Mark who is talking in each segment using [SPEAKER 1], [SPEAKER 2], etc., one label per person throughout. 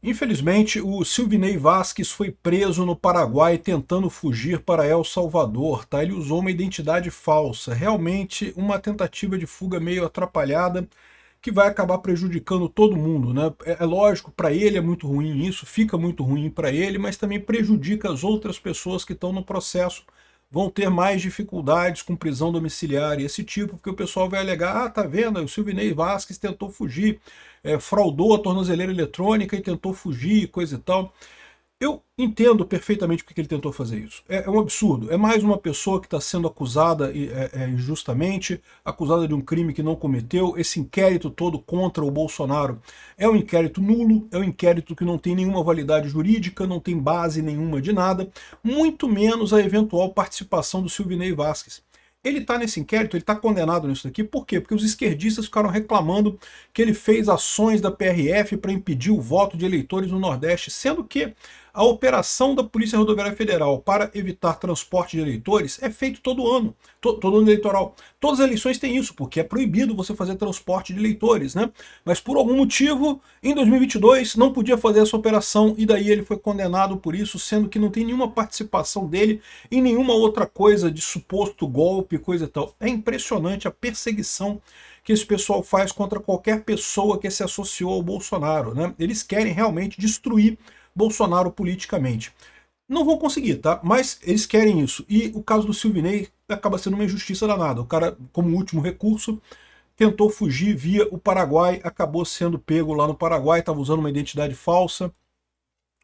[SPEAKER 1] Infelizmente, o Silvinei Vasquez foi preso no Paraguai tentando fugir para El Salvador, tá? Ele usou uma identidade falsa, realmente uma tentativa de fuga meio atrapalhada, que vai acabar prejudicando todo mundo, né? É lógico, para ele é muito ruim isso, fica muito ruim para ele, mas também prejudica as outras pessoas que estão no processo, vão ter mais dificuldades com prisão domiciliar e esse tipo, porque o pessoal vai alegar, ah, tá vendo, o Silvinei Vasquez tentou fugir, fraudou a tornozeleira eletrônica e tentou fugir, coisa e tal. Eu entendo perfeitamente porque ele tentou fazer isso. É um absurdo. É mais uma pessoa que está sendo acusada injustamente, acusada de um crime que não cometeu. Esse inquérito todo contra o Bolsonaro é um inquérito nulo, é um inquérito que não tem nenhuma validade jurídica, não tem base nenhuma de nada, muito menos a eventual participação do Silvinei Vasquez. Ele está nesse inquérito, ele está condenado nisso daqui, por quê? Porque os esquerdistas ficaram reclamando que ele fez ações da PRF para impedir o voto de eleitores no Nordeste, sendo que a operação da Polícia Rodoviária Federal para evitar transporte de eleitores é feito todo ano, todo ano eleitoral. Todas as eleições têm isso, porque é proibido você fazer transporte de eleitores, né? Mas por algum motivo, em 2022, não podia fazer essa operação e daí ele foi condenado por isso, sendo que não tem nenhuma participação dele em nenhuma outra coisa de suposto golpe, coisa e tal. É impressionante a perseguição que esse pessoal faz contra qualquer pessoa que se associou ao Bolsonaro, né? Eles querem realmente destruir Bolsonaro politicamente. Não vão conseguir, tá? Mas eles querem isso. E o caso do Silvinei acaba sendo uma injustiça danada. O cara, como último recurso, tentou fugir via o Paraguai, acabou sendo pego lá no Paraguai, estava usando uma identidade falsa.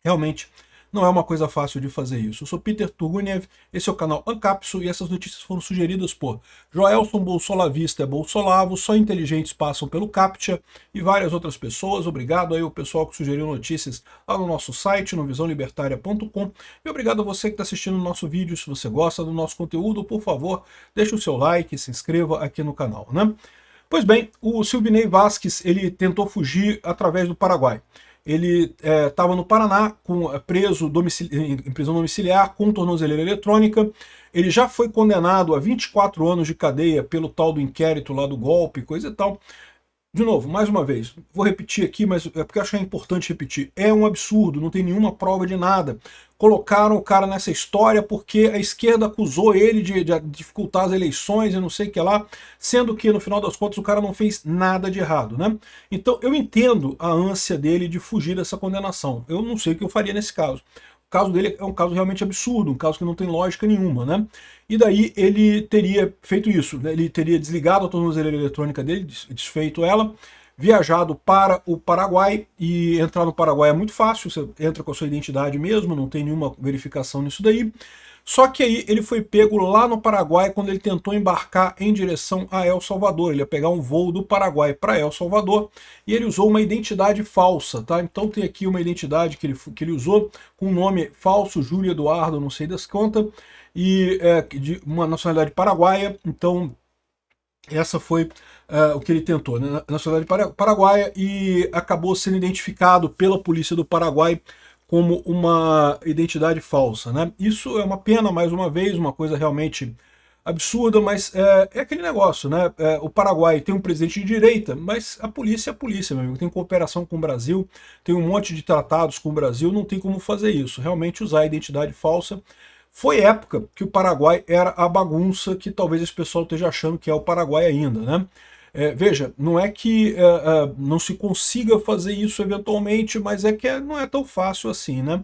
[SPEAKER 1] Realmente não é uma coisa fácil de fazer isso. Eu sou Peter Turguniev, esse é o canal Ancapso e essas notícias foram sugeridas por Joelson Bolsolavista é Bolsolavo, Só Inteligentes Passam pelo Captcha e várias outras pessoas. Obrigado aí ao pessoal que sugeriu notícias lá no nosso site, no visãolibertaria.com, e obrigado a você que está assistindo o nosso vídeo. Se você gosta do nosso conteúdo, por favor, deixe o seu like e se inscreva aqui no canal, né? Pois bem, o Silvinei Vasquez, ele tentou fugir através do Paraguai. Ele estava no Paraná, preso em prisão domiciliar, com tornozeleira eletrônica. Ele já foi condenado a 24 anos de cadeia pelo tal do inquérito lá do golpe, coisa e tal. De novo, mais uma vez, vou repetir aqui, mas é porque eu acho que é importante repetir. É um absurdo, não tem nenhuma prova de nada. Colocaram o cara nessa história porque a esquerda acusou ele de dificultar as eleições e não sei o que lá, sendo que no final das contas o cara não fez nada de errado, né? Então eu entendo a ânsia dele de fugir dessa condenação. Eu não sei o que eu faria nesse caso. O caso dele é um caso realmente absurdo, um caso que não tem lógica nenhuma, né? E daí ele teria feito isso, né? Ele teria desligado a tornozeleira eletrônica dele, desfeito ela, viajado para o Paraguai, e entrar no Paraguai é muito fácil, você entra com a sua identidade mesmo, não tem nenhuma verificação nisso daí. Só que aí ele foi pego lá no Paraguai quando ele tentou embarcar em direção a El Salvador. Ele ia pegar um voo do Paraguai para El Salvador e ele usou uma identidade falsa, tá? Então tem aqui uma identidade que ele usou com um nome falso, Júlio Eduardo, não sei das contas, e de uma nacionalidade paraguaia. Então essa foi o que ele tentou, né? Nacionalidade paraguaia, e acabou sendo identificado pela polícia do Paraguai como uma identidade falsa, né? Isso é uma pena, mais uma vez, uma coisa realmente absurda, mas é aquele negócio, né? O Paraguai tem um presidente de direita, mas a polícia é a polícia, meu amigo. Tem cooperação com o Brasil, tem um monte de tratados com o Brasil, não tem como fazer isso. Realmente usar a identidade falsa. Foi época que o Paraguai era a bagunça que talvez esse pessoal esteja achando que é o Paraguai ainda, né? Veja, não é que não se consiga fazer isso eventualmente, mas é que não é tão fácil assim, né?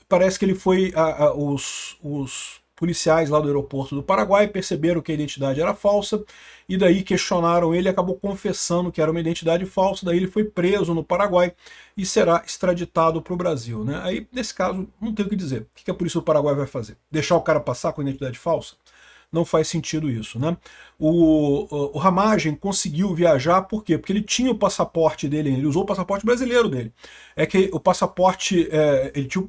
[SPEAKER 1] Parece que ele foi, os policiais lá do aeroporto do Paraguai perceberam que a identidade era falsa, e daí questionaram ele, acabou confessando que era uma identidade falsa, daí ele foi preso no Paraguai e será extraditado para o Brasil, né? Aí, nesse caso, não tem o que dizer. O que a polícia do Paraguai vai fazer? Deixar o cara passar com a identidade falsa? Não faz sentido isso, né? O Ramagem conseguiu viajar, por quê? Porque ele tinha o passaporte dele, ele usou o passaporte brasileiro dele. É que o passaporte,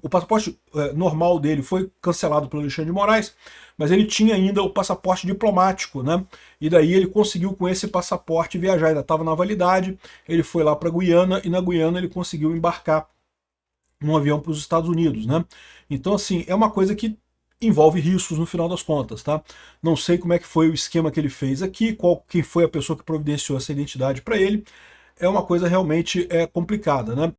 [SPEAKER 1] o passaporte normal dele foi cancelado pelo Alexandre de Moraes, mas ele tinha ainda o passaporte diplomático, né? E daí ele conseguiu com esse passaporte viajar, ainda estava na validade, ele foi lá para Guiana, e na Guiana ele conseguiu embarcar num avião para os Estados Unidos, né? Então, assim, é uma coisa que envolve riscos no final das contas, tá? Não sei como é que foi o esquema que ele fez aqui, quem foi a pessoa que providenciou essa identidade para ele. É uma coisa realmente complicada, né?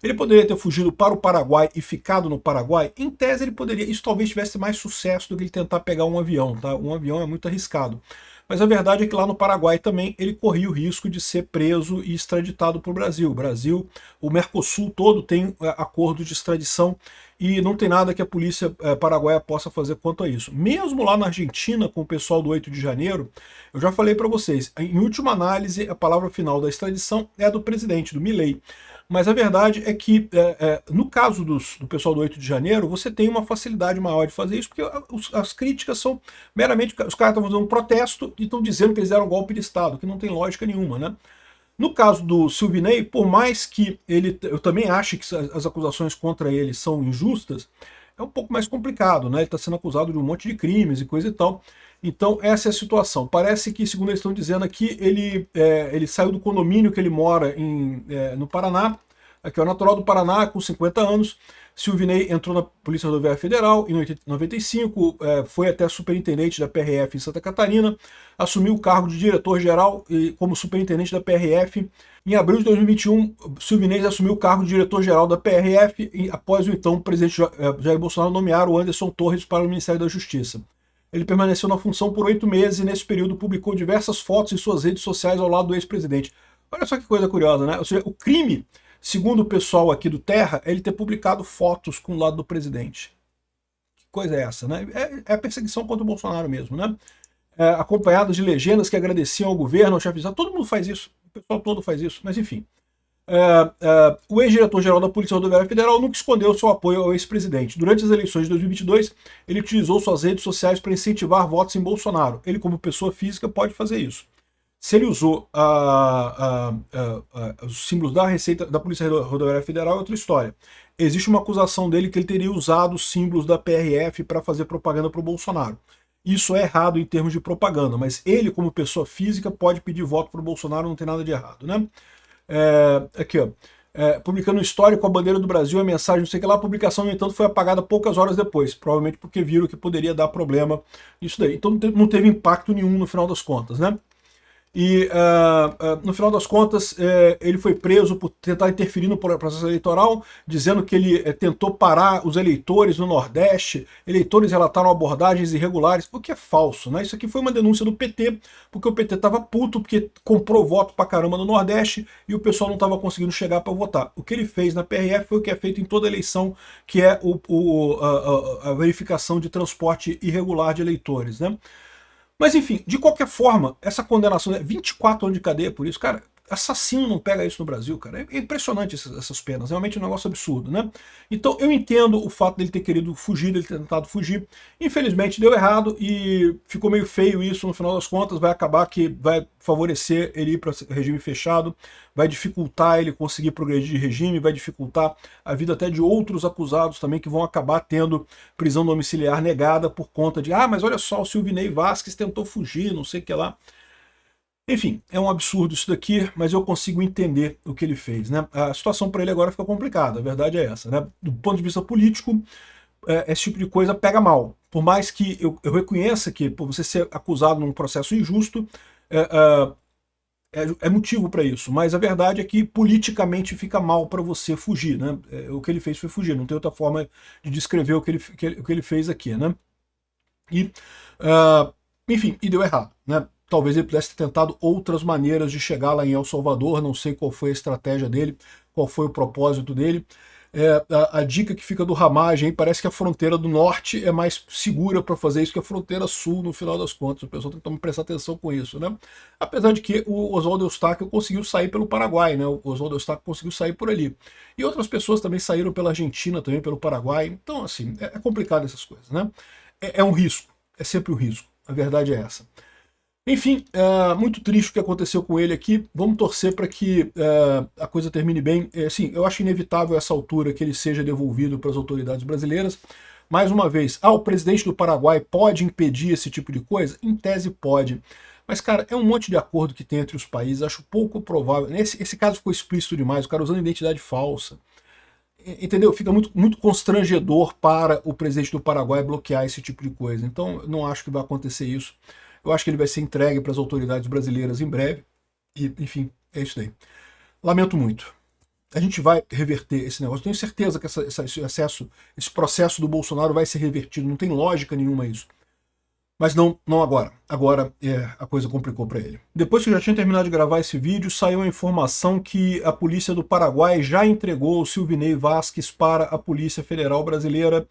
[SPEAKER 1] Ele poderia ter fugido para o Paraguai e ficado no Paraguai? Em tese ele poderia, isso talvez tivesse mais sucesso do que ele tentar pegar um avião, tá? Um avião é muito arriscado. Mas a verdade é que lá no Paraguai também ele corria o risco de ser preso e extraditado para o Brasil. O Mercosul todo tem acordo de extradição e não tem nada que a polícia paraguaia possa fazer quanto a isso. Mesmo lá na Argentina, com o pessoal do 8 de janeiro, eu já falei para vocês, em última análise, a palavra final da extradição é do presidente, do Milei. Mas a verdade é que, no caso do pessoal do 8 de janeiro, você tem uma facilidade maior de fazer isso, porque as críticas são meramente... Os caras estão fazendo um protesto e estão dizendo que eles deram um golpe de Estado, que não tem lógica nenhuma, né? No caso do Silvinei, por mais que eu também ache que as acusações contra ele são injustas, é um pouco mais complicado, né? Ele está sendo acusado de um monte de crimes e coisa e tal. Então essa é a situação. Parece que, segundo eles estão dizendo aqui, ele saiu do condomínio que ele mora no Paraná, que é o natural do Paraná, com 50 anos. Silvinei entrou na Polícia Rodoviária Federal em 95, foi até superintendente da PRF em Santa Catarina, assumiu o cargo de diretor-geral como superintendente da PRF. Em abril de 2021, Silvinei assumiu o cargo de diretor-geral da PRF após o então presidente Jair Bolsonaro nomear o Anderson Torres para o Ministério da Justiça. Ele permaneceu na função por 8 meses e nesse período publicou diversas fotos em suas redes sociais ao lado do ex-presidente. Olha só que coisa curiosa, né? Ou seja, o crime, segundo o pessoal aqui do Terra, é ele ter publicado fotos com o lado do presidente. Que coisa é essa, né? É a perseguição contra o Bolsonaro mesmo, né? Acompanhado de legendas que agradeciam ao governo, ao chefe de Estado. Todo mundo faz isso, o pessoal todo faz isso, mas enfim. O ex-diretor-geral da Polícia Rodoviária Federal nunca escondeu seu apoio ao ex-presidente. Durante as eleições de 2022, ele utilizou suas redes sociais para incentivar votos em Bolsonaro. Ele, como pessoa física, pode fazer isso. Se ele usou os símbolos da Receita da Polícia Rodoviária Federal, é outra história. Existe uma acusação dele que ele teria usado os símbolos da PRF para fazer propaganda para o Bolsonaro. Isso é errado em termos de propaganda, mas ele, como pessoa física, pode pedir voto para o Bolsonaro, não tem nada de errado, né? Aqui, ó. Publicando um histórico com a bandeira do Brasil, a mensagem, não sei o que lá, a publicação, no entanto, foi apagada poucas horas depois, provavelmente porque viram que poderia dar problema nisso daí. Então não teve impacto nenhum no final das contas, né? E no final das contas ele foi preso por tentar interferir no processo eleitoral, dizendo que ele tentou parar os eleitores no Nordeste, eleitores relataram abordagens irregulares, o que é falso, né? Isso aqui foi uma denúncia do PT, porque o PT estava puto, porque comprou voto pra caramba no Nordeste e o pessoal não estava conseguindo chegar para votar. O que ele fez na PRF foi o que é feito em toda eleição, que é a verificação de transporte irregular de eleitores, né? Mas enfim, de qualquer forma, essa condenação é 24 anos de cadeia por isso, cara. Assassino não pega isso no Brasil, cara. É impressionante essas penas, realmente é um negócio absurdo, né? Então eu entendo o fato dele ter querido fugir, dele ter tentado fugir. Infelizmente deu errado e ficou meio feio isso no final das contas. Vai acabar que vai favorecer ele ir para regime fechado, vai dificultar ele conseguir progredir de regime, vai dificultar a vida até de outros acusados também que vão acabar tendo prisão domiciliar negada por conta de mas olha só, o Silvinei Vasquez tentou fugir, não sei o que lá. Enfim, é um absurdo isso daqui, mas eu consigo entender o que ele fez, né? A situação para ele agora fica complicada, a verdade é essa, né? Do ponto de vista político, esse tipo de coisa pega mal. Por mais que eu reconheça que por você ser acusado num processo injusto, é motivo para isso, mas a verdade é que politicamente fica mal para você fugir, né? O que ele fez foi fugir, não tem outra forma de descrever o que ele fez aqui, né? E, enfim, e deu errado, né? Talvez ele pudesse ter tentado outras maneiras de chegar lá em El Salvador, não sei qual foi a estratégia dele, qual foi o propósito dele. A dica que fica do Ramagem, parece que a fronteira do norte é mais segura para fazer isso que a fronteira sul, no final das contas. O pessoal tem que prestar atenção com isso, né? Apesar de que o Oswaldo Eustáquio conseguiu sair pelo Paraguai, né? O Oswaldo Eustáquio conseguiu sair por ali. E outras pessoas também saíram pela Argentina, também pelo Paraguai. Então, assim, é complicado essas coisas, né? É um risco, é sempre um risco. A verdade é essa. Enfim, muito triste o que aconteceu com ele aqui. Vamos torcer para que a coisa termine bem. Assim, eu acho inevitável a essa altura que ele seja devolvido para as autoridades brasileiras. Mais uma vez, o presidente do Paraguai pode impedir esse tipo de coisa? Em tese pode. Mas, cara, é um monte de acordo que tem entre os países. Acho pouco provável. Esse caso ficou explícito demais. O cara usando identidade falsa. Entendeu? Fica muito, muito constrangedor para o presidente do Paraguai bloquear esse tipo de coisa. Então, eu não acho que vai acontecer isso. Eu acho que ele vai ser entregue para as autoridades brasileiras em breve. E, enfim, é isso daí. Lamento muito. a gente vai reverter esse negócio. Tenho certeza que esse processo do Bolsonaro vai ser revertido. Não tem lógica nenhuma isso. Mas não agora. Agora a coisa complicou para ele. Depois que eu já tinha terminado de gravar esse vídeo, saiu a informação que a polícia do Paraguai já entregou o Silvinei Vasquez para a Polícia Federal Brasileira.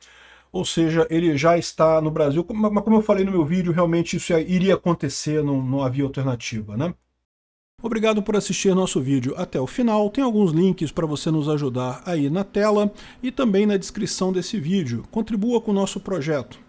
[SPEAKER 1] Ou seja, ele já está no Brasil. Mas como eu falei no meu vídeo, realmente isso iria acontecer, não havia alternativa, né? Obrigado por assistir nosso vídeo até o final. Tem alguns links para você nos ajudar aí na tela e também na descrição desse vídeo. Contribua com o nosso projeto.